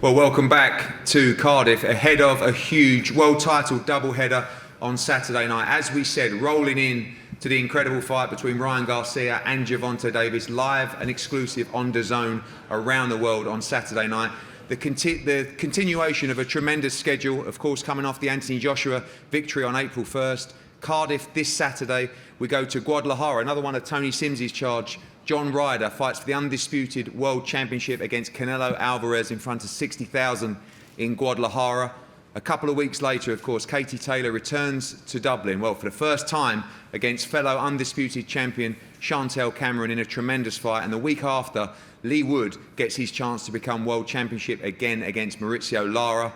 Well, welcome back to Cardiff ahead of a huge world title doubleheader on Saturday night. As we said, rolling in to the incredible fight between Ryan Garcia and Gervonta Davis, live and exclusive on DAZN around the world on Saturday night. The continuation of a tremendous schedule, of course, coming off the Anthony Joshua victory on April 1st. Cardiff this Saturday, we go to Guadalajara, another one of Tony Sims's charge. John Ryder fights for the undisputed World Championship against Canelo Alvarez in front of 60,000 in Guadalajara. A couple of weeks later, of course, Katie Taylor returns to Dublin, well, for the first time against fellow undisputed champion Chantel Cameron in a tremendous fight. And the week after, Lee Wood gets his chance to become World Championship again against Mauricio Lara.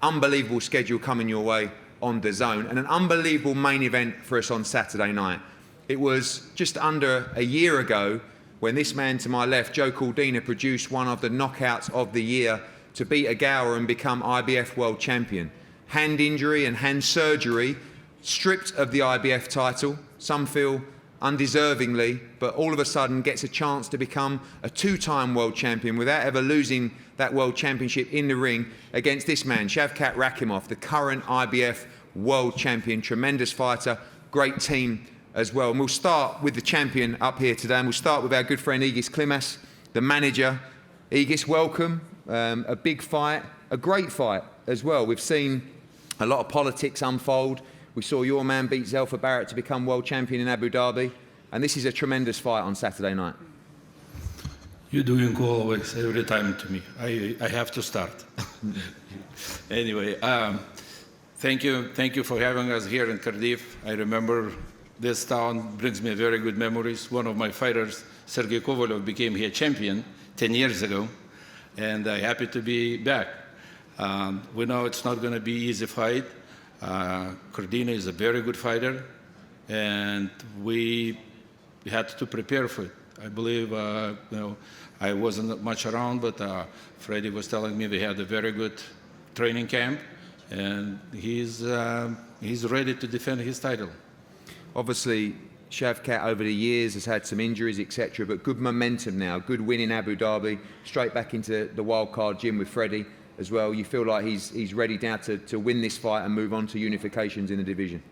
Unbelievable schedule coming your way on DAZN, and an unbelievable main event for us on Saturday night. It was just under a year ago when this man to my left, Joe Cordina, produced one of the knockouts of the year to beat Ogawa and become IBF World Champion. Hand injury and hand surgery, stripped of the IBF title, some feel undeservingly, but all of a sudden gets a chance to become a two-time World Champion without ever losing that World Championship in the ring against this man, Shavkat Rakhimov, the current IBF World Champion. Tremendous fighter, great team as well. And we'll start with the champion up here today, and we'll start with our good friend Egis Klimas, the manager. Egis, welcome. A big fight, a great fight as well. We've seen a lot of politics unfold. We saw your man beat Zelfa Barrett to become world champion in Abu Dhabi, and this is a tremendous fight on Saturday night. You're doing always, every time to me. I have to start. Anyway, thank you for having us here in Cardiff. I remember this town brings me very good memories. One of my fighters, Sergey Kovalov, became here champion 10 years ago, and I'm happy to be back. We know it's not going to be an easy fight. Cordina is a very good fighter, and we had to prepare for it. I believe, I wasn't much around, but Freddie was telling me they had a very good training camp, and he's ready to defend his title. Obviously, Shavkat over the years has had some injuries, etc., but good momentum now, good win in Abu Dhabi, straight back into the wildcard gym with Freddie as well. You feel like he's ready now to win this fight and move on to unifications in the division?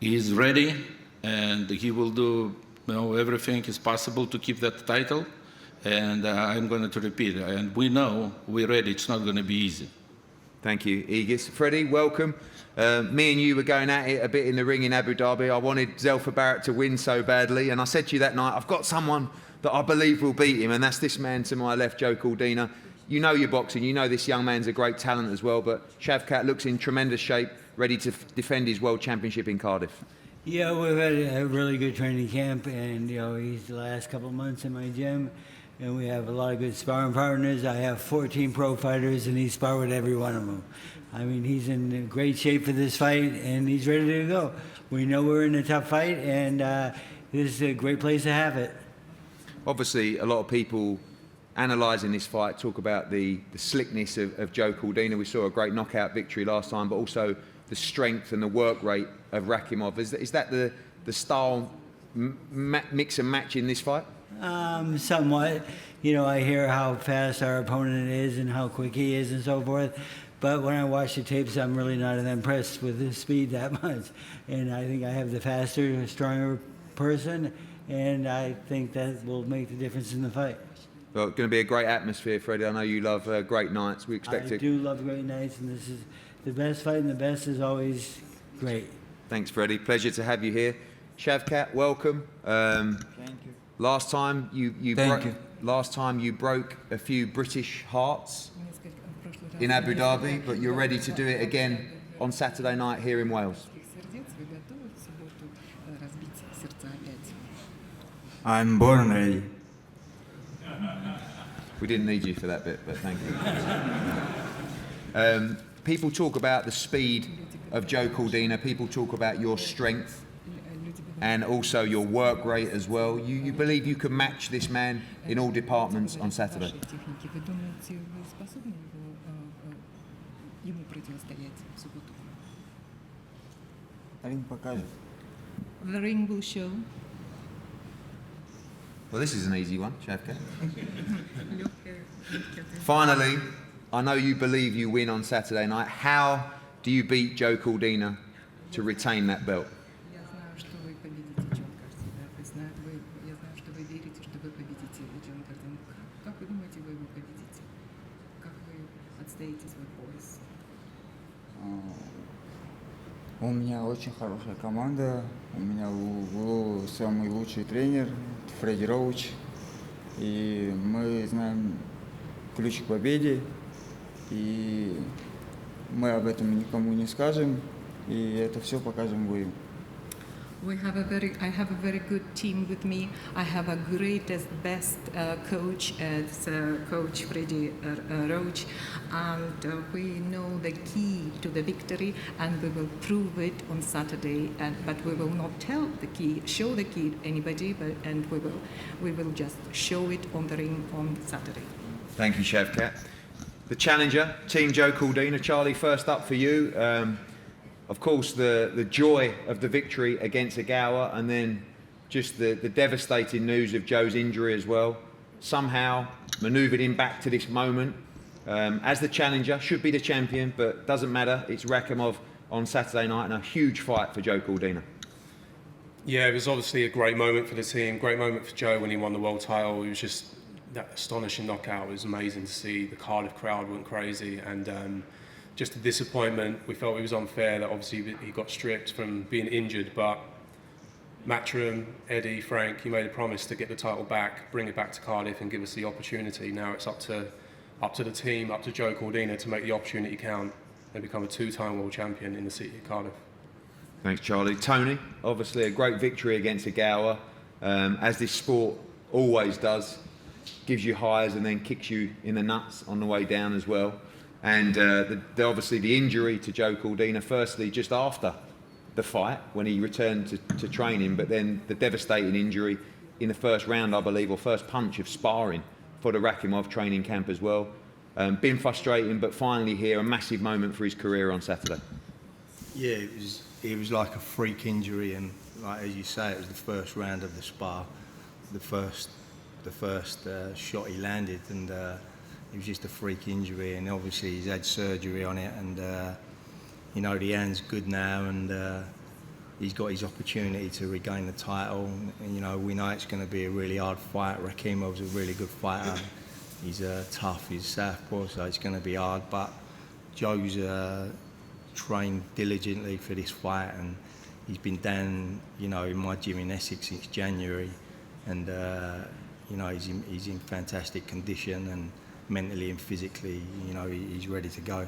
He's ready, and he will do everything is possible to keep that title, and I'm going to repeat it. And we know we're ready. It's not going to be easy. Thank you, Egis. Freddie, welcome. Me and you were going at it a bit in the ring in Abu Dhabi. I wanted Zelfa Barrett to win so badly, and I said to you that night, I've got someone that I believe will beat him, and that's this man to my left, Joe Cordina. You know your boxing, you know this young man's a great talent as well, but Shavkat looks in tremendous shape, ready to defend his world championship in Cardiff. Yeah, we've had a really good training camp, and he's the last couple of months in my gym, and we have a lot of good sparring partners. I have 14 pro fighters, and he's sparred with every one of them. I mean, he's in great shape for this fight, and he's ready to go. We know we're in a tough fight, and this is a great place to have it. Obviously, a lot of people analysing this fight talk about the slickness of Joe Cordina. We saw a great knockout victory last time, but also the strength and the work rate of Rakhimov. Is that the style mix and match in this fight? Somewhat. I hear how fast our opponent is and how quick he is and so forth. But when I watch the tapes, I'm really not impressed with his speed that much. And I think I have the faster, stronger person, and I think that will make the difference in the fight. Well, it's going to be a great atmosphere, Freddie. I know you love great nights. We expect I do love great nights, and this is the best fight, and the best is always great. Thanks, Freddie. Pleasure to have you here. Shavkat, welcome. Thank you. Last time you broke a few British hearts in Abu Dhabi, but you're ready to do it again on Saturday night here in Wales. I'm born ready. We didn't need you for that bit, but thank you. People talk about the speed of Joe Cordina. People talk about your strength and also your work rate as well. You believe you can match this man in all departments on Saturday? The ring will show. Well, this is an easy one, Shavkat. Finally, I know you believe you win on Saturday night. How do you beat Joe Cordina to retain that belt? Я знаю, что вы победите Джон Кардина. Я знаю, что вы верите, что вы победите Джон Кардина. Как вы думаете, вы его победите? Как вы отстоите свой пояс? У меня очень хорошая команда. У меня был самый лучший тренер Фредди Роуч. И мы знаем ключ к победе. И мы об этом никому не скажем. И это все покажем в бою. I have a very good team with me. I have a greatest, best coach as Coach Freddy Roach, and we know the key to the victory, and we will prove it on Saturday. But we will not tell the key, show the key to anybody, and we will just show it on the ring on Saturday. Thank you, Shavkat. The challenger, Team Joe Cordina. Charlie, first up for you. Of course, the joy of the victory against Agawa, and then just the devastating news of Joe's injury as well. Somehow manoeuvred him back to this moment. As the challenger, should be the champion, but doesn't matter. It's Rakhimov on Saturday night, and a huge fight for Joe Cordina. Yeah, it was obviously a great moment for the team, great moment for Joe when he won the world title. It was just that astonishing knockout. It was amazing to see. The Cardiff crowd went crazy, and just a disappointment. We felt it was unfair that obviously he got stripped from being injured, but Matchroom, Eddie, Frank, he made a promise to get the title back, bring it back to Cardiff and give us the opportunity. Now it's up to the team, up to Joe Cordina to make the opportunity count and become a two-time world champion in the city of Cardiff. Thanks, Charlie. Tony, obviously a great victory against Agawa, as this sport always does, gives you highs and then kicks you in the nuts on the way down as well. And obviously the injury to Joe Cordina, firstly just after the fight when he returned to training, but then the devastating injury in the first round, I believe, or first punch of sparring for the Rakhimov training camp as well. Been frustrating, but finally here, a massive moment for his career on Saturday. Yeah, it was like a freak injury, and like as you say, it was the first round of the spar, the first shot he landed, and it was just a freak injury, and obviously he's had surgery on it, and you know, the hand's good now, and he's got his opportunity to regain the title. And, you know, we know it's going to be a really hard fight. Rakhimov's a really good fighter. He's tough, he's southpaw, so it's going to be hard, but Joe's trained diligently for this fight, and he's been down, you know, in my gym in Essex since January, and you know, he's in fantastic condition, and mentally and physically, you know, he's ready to go.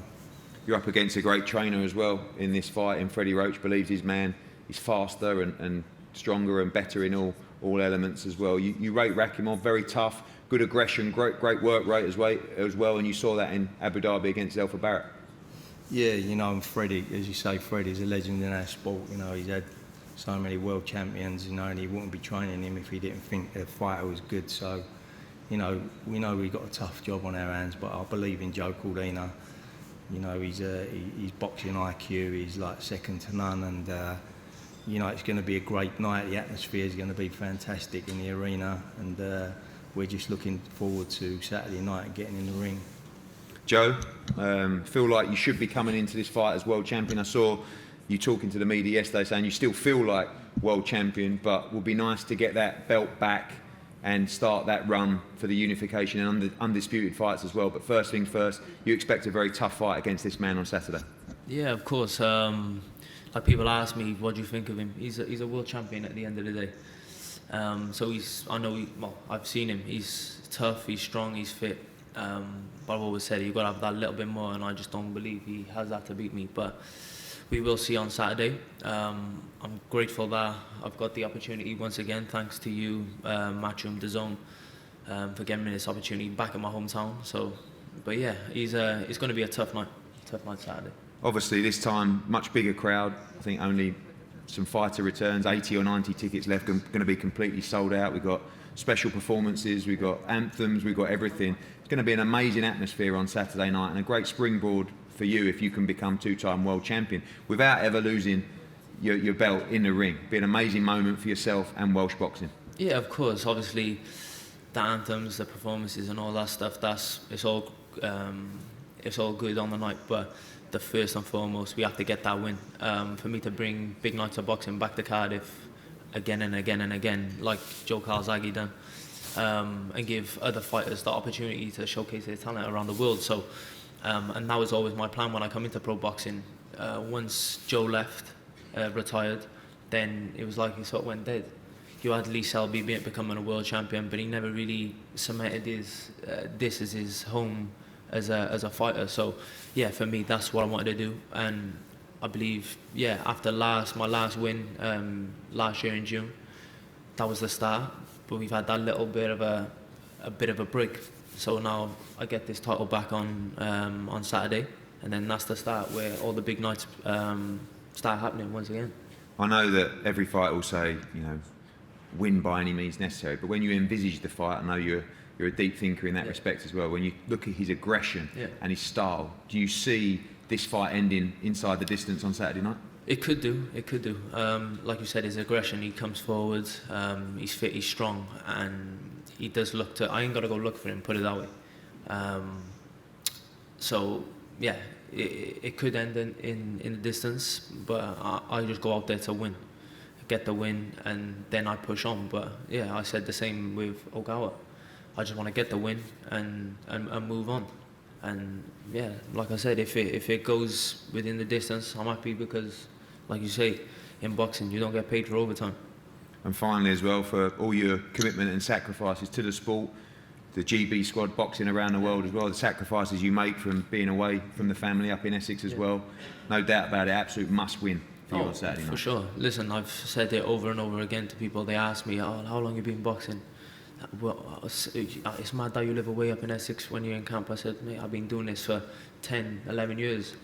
You're up against a great trainer as well in this fight, and Freddie Roach believes his man is faster and stronger and better in all elements as well. You rate Rakhimov, very tough, good aggression, great work rate as well, and you saw that in Abu Dhabi against Zelfa Barrett. Yeah, you know, and Freddie, as you say, Freddie's a legend in our sport. You know, he's had so many world champions, you know, and he wouldn't be training him if he didn't think the fighter was good. So, you know, we know we've got a tough job on our hands, but I believe in Joe Cordina. You know, he's boxing IQ, he's like second to none, and you know, it's going to be a great night. The atmosphere is going to be fantastic in the arena, and we're just looking forward to Saturday night and getting in the ring. Joe, feel like you should be coming into this fight as world champion. I saw you talking to the media yesterday saying you still feel like world champion, but it would be nice to get that belt back and start that run for the unification and undisputed fights as well. But first things first, you expect a very tough fight against this man on Saturday. Yeah, of course. Like people ask me, what do you think of him? He's a world champion at the end of the day. So I've seen him. He's tough, he's strong, he's fit. But I've always said you've got to have that little bit more, and I just don't believe he has that to beat me. But we will see on Saturday. I'm grateful that I've got the opportunity once again, thanks to you, Matchroom, DAZN, for giving me this opportunity back in my hometown. So, but yeah, it's going to be a tough night Saturday. Obviously, this time, much bigger crowd. I think only some fighter returns, 80 or 90 tickets left, going to be completely sold out. We've got special performances, we've got anthems, we've got everything. It's going to be an amazing atmosphere on Saturday night, and a great springboard for you if you can become two-time world champion without ever losing your belt in the ring. Be an amazing moment for yourself and Welsh boxing. Yeah, of course. Obviously, the anthems, the performances, and all that stuff. It's all it's all good on the night, but the first and foremost, we have to get that win. For me to bring big nights of boxing back to Cardiff again and again and again, like Joe Calzaghe done, and give other fighters the opportunity to showcase their talent around the world. So, and that was always my plan when I come into pro boxing. Once Joe left, retired, then it was like he sort of went dead. You had Lee Selby becoming a world champion, but he never really cemented this as his home as a fighter. So, yeah, for me, that's what I wanted to do. And I believe, yeah, after my last win last year in June, that was the start. But we've had that little bit of a break. So now I get this title back on Saturday, and then that's the start where all the big nights start happening once again. I know that every fight will say, win by any means necessary, but when you envisage the fight, I know you're a deep thinker in that respect as well. When you look at his aggression and his style, do you see this fight ending inside the distance on Saturday night? It could do. Like you said, his aggression, he comes forward, he's fit, he's strong, and he does look to, I ain't got to go look for him, put it that way. So, yeah, it could end in the distance, but I just go out there to win, get the win, and then I push on. But yeah, I said the same with Ogawa. I just want to get the win and move on. And yeah, like I said, if it goes within the distance, I'm happy, because, like you say, in boxing you don't get paid for overtime. And finally, as well, for all your commitment and sacrifices to the sport, the GB squad boxing around the world as well, the sacrifices you make from being away from the family up in Essex as well, no doubt about it, absolute must win for you on Saturday night. For sure. Listen, I've said it over and over again to people. They ask me, how long have you been boxing? Well, it's mad that you live away up in Essex when you're in camp. I said, mate, I've been doing this for 10, 11 years.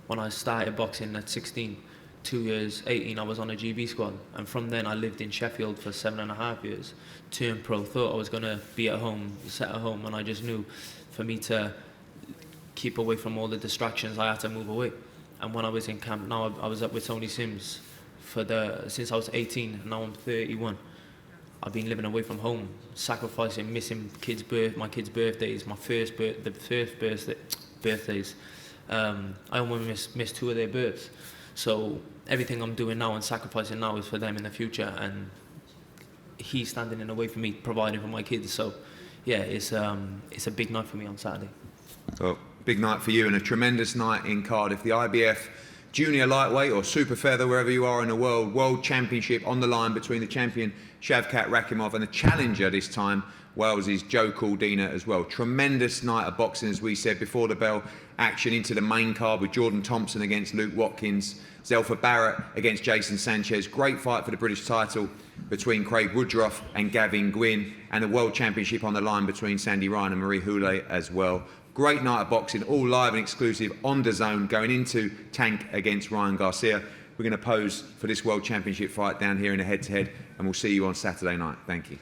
When I started boxing at 16, 2 years, 18, I was on a GB squad. And from then I lived in Sheffield for 7.5 years. Turned pro, thought I was going to be at home, set at home, and I just knew for me to keep away from all the distractions, I had to move away. And when I was in camp, now I was up with Tony Sims since I was 18, and now I'm 31. I've been living away from home, sacrificing, missing my kids' birthdays, the first birthdays. I almost missed 2 of their births. So everything I'm doing now and sacrificing now is for them in the future, and he's standing in the way for me, providing for my kids. So yeah, it's a big night for me on Saturday. Well, big night for you, and a tremendous night in Cardiff. The IBF Junior Lightweight or Super Feather, wherever you are in the World Championship on the line between the champion Shavkat Rakhimov and the challenger this time, Wales's Joe Cordina as well. Tremendous night of boxing, as we said before the bell. Action into the main card with Jordan Thompson against Luke Watkins, Zelfa Barrett against Jason Sanchez. Great fight for the British title between Craig Woodruff and Gavin Gwynn, and the World Championship on the line between Sandy Ryan and Marie Houlet as well. Great night of boxing, all live and exclusive on DAZN, going into Tank against Ryan Garcia. We're going to pose for this World Championship fight down here in a head-to-head, and we'll see you on Saturday night. Thank you.